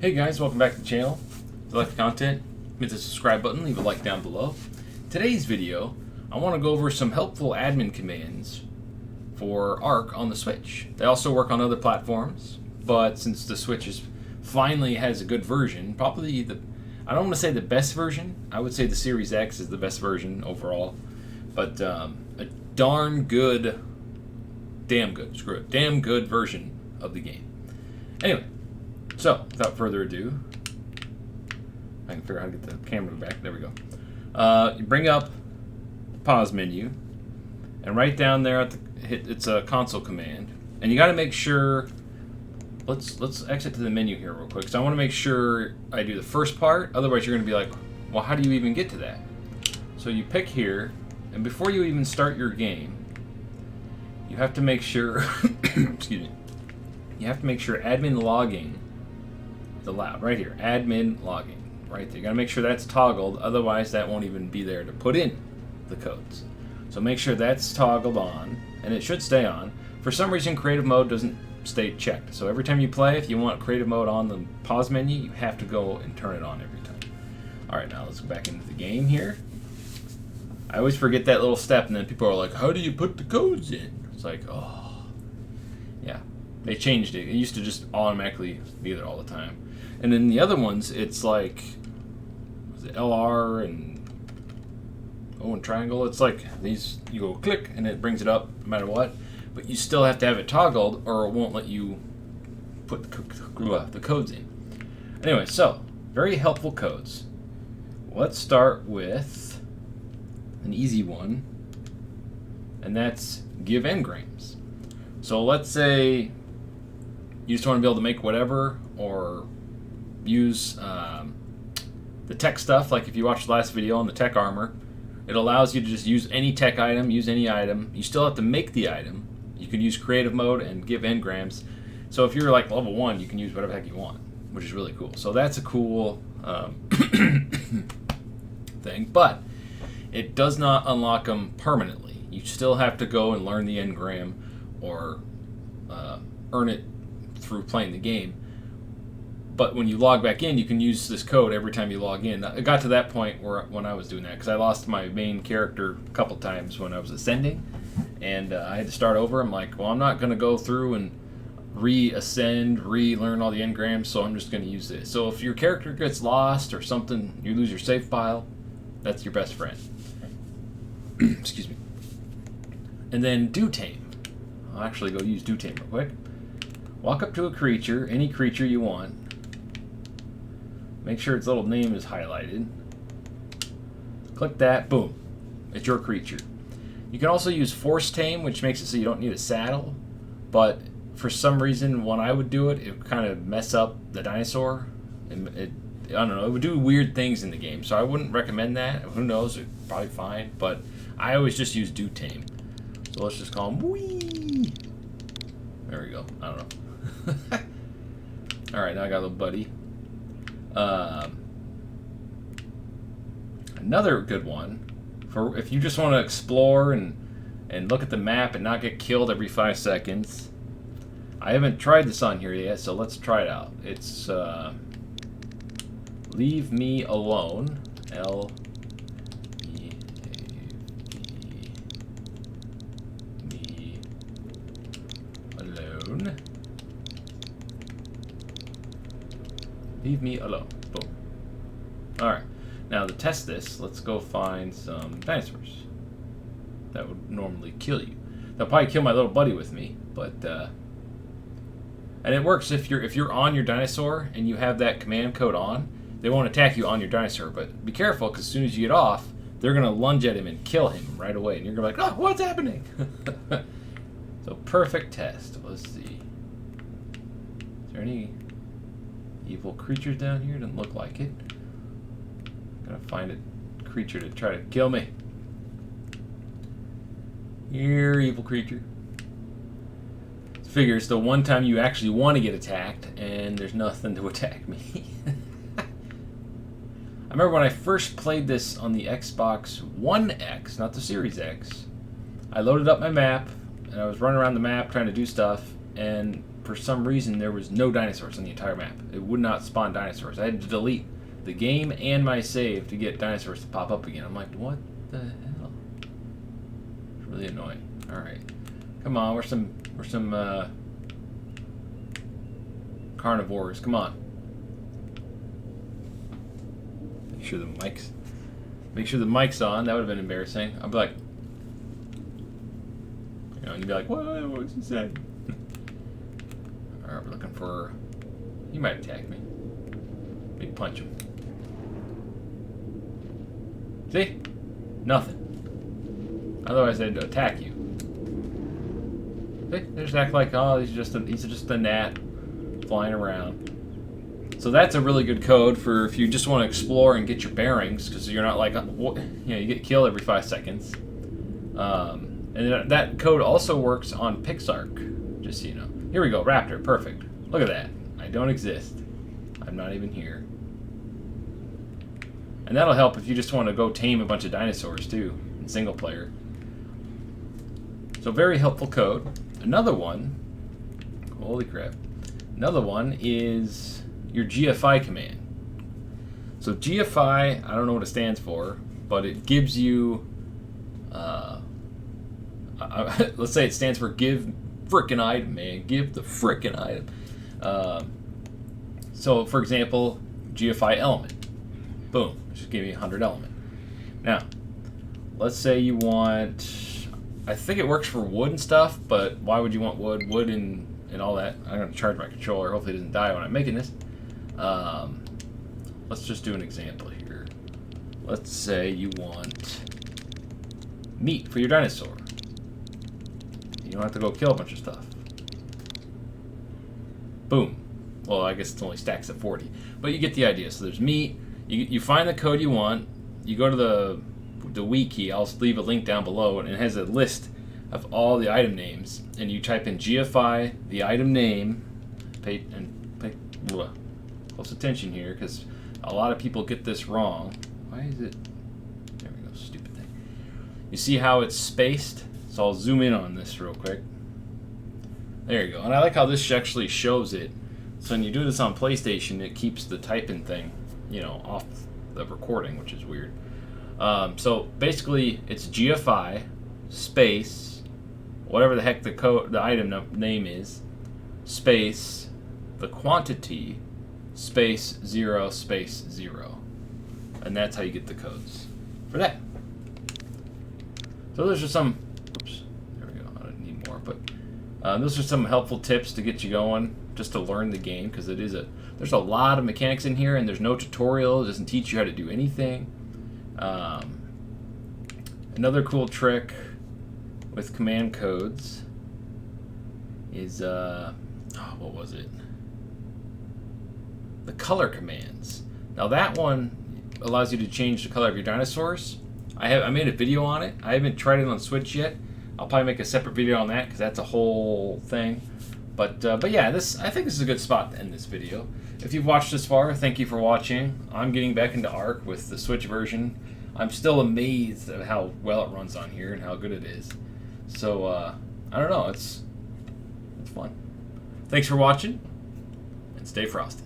Hey guys, welcome back to the channel. If you like the content, hit the subscribe button, leave a like down below. Today's video, I want to go over some helpful admin commands for Ark on the Switch. They also work on other platforms, but since the Switch finally has a good version, probably I don't want to say the best version, I would say the Series X is the best version overall, but a damn good version of the game. Anyway, so without further ado, I can figure out how to get the camera back. There we go. You bring up the pause menu, and right down there it's a console command, and you got to make sure. Let's exit to the menu here real quick, because I want to make sure I do the first part. Otherwise, you're going to be like, well, how do you even get to that? So you pick here, and before you even start your game, you have to make sure. Excuse me. You have to make sure admin logging is allowed. Right here, admin logging. Right there. You got to make sure that's toggled. Otherwise, that won't even be there to put in the codes. So make sure that's toggled on, and it should stay on. For some reason, creative mode doesn't stay checked. So every time you play, if you want creative mode on the pause menu, you have to go and turn it on every time. Alright, now let's go back into the game here. I always forget that little step, and then people are like, how do you put the codes in? It's like, oh. Yeah, they changed it. It used to just automatically be there all the time. And then the other ones, it's like, was it LR and O and triangle? It's like these, you go click, and it brings it up no matter what. But you still have to have it toggled, or it won't let you put the codes in. Anyway, so very helpful codes. Let's start with an easy one, and that's give engrams. So let's say you just want to be able to make whatever, or use the tech stuff. Like if you watched the last video on the tech armor, it allows you to just use any tech item, use any item. You still have to make the item. You can use creative mode and give engrams. So if you're like level 1, you can use whatever the heck you want, which is really cool. So that's a cool thing, but it does not unlock them permanently. You still have to go and learn the engram or earn it through playing the game. But when you log back in, you can use this code every time you log in. It got to that point when I was doing that, because I lost my main character a couple times when I was ascending, and I had to start over. I'm like, well, I'm not going to go through and re-ascend, relearn all the engrams, so I'm just going to use this. So if your character gets lost or something, you lose your save file, that's your best friend. Excuse me. And then do tame. I'll actually go use do tame real quick. Walk up to a creature, any creature you want. Make sure its little name is highlighted. Click that, boom. It's your creature. You can also use force tame, which makes it so you don't need a saddle. But for some reason, when I would do it, it would kind of mess up the dinosaur. I don't know, it would do weird things in the game. So I wouldn't recommend that. Who knows, it's probably fine. But I always just use do tame. So let's just call him wee. There we go. I don't know. Alright, now I got a little buddy. Another good one for if you just want to explore and look at the map and not get killed every 5 seconds. I haven't tried this on here yet, so let's try it out. It's leave me alone. L-E-A-V me alone. Leave me alone. Boom. Alright. Now to test this, let's go find some dinosaurs that would normally kill you. They'll probably kill my little buddy with me, but and it works if you're on your dinosaur and you have that command code on, they won't attack you on your dinosaur, but be careful, because as soon as you get off, they're gonna lunge at him and kill him right away, and you're gonna be like, oh, what's happening? So perfect test. Let's see. Is there any evil creatures down here? Doesn't look like it. Gotta find a creature to try to kill me. Here, evil creature. Figure it's the one time you actually want to get attacked, and there's nothing to attack me. I remember when I first played this on the Xbox One X, not the Series X. I loaded up my map, and I was running around the map trying to do stuff, and for some reason, there was no dinosaurs on the entire map. It would not spawn dinosaurs. I had to delete the game and my save to get dinosaurs to pop up again. I'm like, what the hell? It's really annoying. All right, come on. We're some carnivores. Come on. Make sure the mic's on. That would have been embarrassing. I'd be like, you know, and you'd be like, what's he saying? Alright, we're looking for... He might attack me. Big punch him. See? Nothing. Otherwise they'd attack you. See? They just act like, oh, he's just a gnat flying around. So that's a really good code for if you just want to explore and get your bearings, because you're not like, you get killed every 5 seconds. And that code also works on Pixark, just so you know. Here we go, Raptor, perfect. Look at that. I don't exist. I'm not even here. And that'll help if you just want to go tame a bunch of dinosaurs too, in single player. So very helpful code. Another one, holy crap. Another one is your GFI command. So GFI, I don't know what it stands for, but it gives you, let's say it stands for give frickin' item, man. Give the frickin' item. So for example, GFI element. Boom, just give me 100 element. Now, let's say you want, I think it works for wood and stuff, but why would you want wood? Wood and all that. I'm going to charge my controller. Hopefully it doesn't die when I'm making this. Let's just do an example here. Let's say you want meat for your dinosaur. You don't have to go kill a bunch of stuff. Boom. Well, I guess it only stacks at 40. But you get the idea. So there's meat. You find the code you want. You go to the wiki. I'll leave a link down below, and it has a list of all the item names. And you type in GFI, the item name. Pay close attention here, because a lot of people get this wrong. Why is it? There we go, stupid thing. You see how it's spaced? So I'll zoom in on this real quick. There you go. And I like how this actually shows it. So when you do this on PlayStation, it keeps the typing thing, you know, off the recording, which is weird. So basically, it's GFI space whatever the heck the item name is, space the quantity space 0 space 0, and that's how you get the codes for that. So those are some. Oops, there we go. I don't need more, but those are some helpful tips to get you going, just to learn the game, because there's a lot of mechanics in here, and there's no tutorial. It doesn't teach you how to do anything. Another cool trick with command codes is what was it? The color commands. Now that one allows you to change the color of your dinosaurs. I made a video on it. I haven't tried it on Switch yet. I'll probably make a separate video on that, because that's a whole thing. But yeah, I think this is a good spot to end this video. If you've watched this far, thank you for watching. I'm getting back into Ark with the Switch version. I'm still amazed at how well it runs on here and how good it is. So I don't know, it's fun. Thanks for watching, and stay frosty.